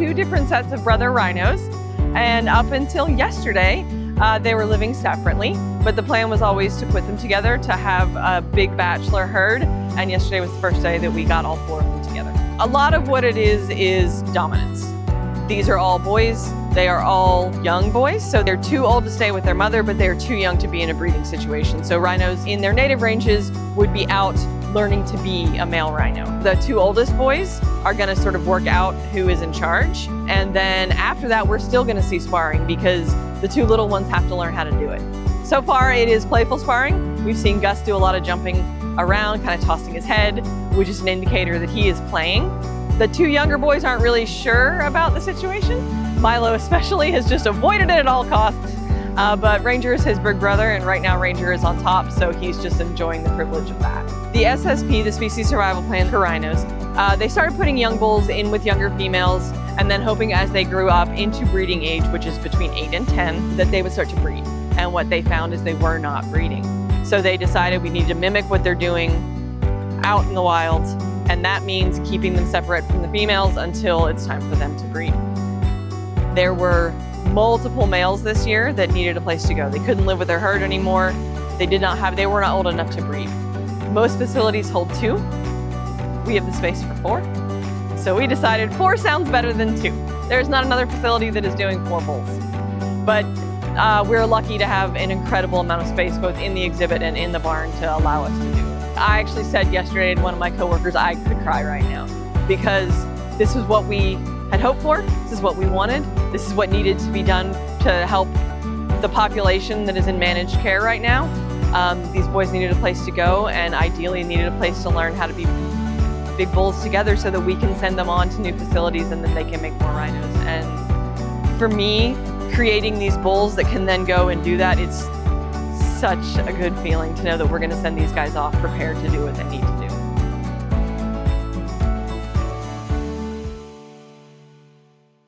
two different sets of brother rhinos, and up until yesterday, they were living separately, but the plan was always to put them together to have a big bachelor herd, and yesterday was the first day that we got all four of them together. A lot of what it is dominance. These are all boys. They are all young boys, so they're too old to stay with their mother, but they're too young to be in a breeding situation. So rhinos in their native ranges would be out learning to be a male rhino. The two oldest boys are gonna sort of work out who is in charge. And then after that, we're still gonna see sparring because the two little ones have to learn how to do it. So far, it is playful sparring. We've seen Gus do a lot of jumping around, kind of tossing his head, which is an indicator that he is playing. The two younger boys aren't really sure about the situation. Mylo especially has just avoided it at all costs. But Ranger is his big brother, and right now Ranger is on top, so he's just enjoying the privilege of that. The SSP, the Species Survival Plan for rhinos, they started putting young bulls in with younger females, and then hoping as they grew up into breeding age, which is between 8 and 10, that they would start to breed. And what they found is they were not breeding. So they decided we need to mimic what they're doing out in the wild, and that means keeping them separate from the females until it's time for them to breed. There were multiple males this year that needed a place to go. They couldn't live with their herd anymore. They were not old enough to breed. Most facilities hold 2. We have the space for 4. So we decided 4 sounds better than 2. There's not another facility that is doing 4 bulls. But we're lucky to have an incredible amount of space both in the exhibit and in the barn to allow us to do it. I actually said yesterday to one of my coworkers, I could cry right now because this is what we had hoped for. This is what we wanted. This is what needed to be done to help the population that is in managed care right now. These boys needed a place to go, and ideally needed a place to learn how to be big bulls together so that we can send them on to new facilities and then they can make more rhinos. And for me, creating these bulls that can then go and do that, it's such a good feeling to know that we're going to send these guys off prepared to do what they need to do.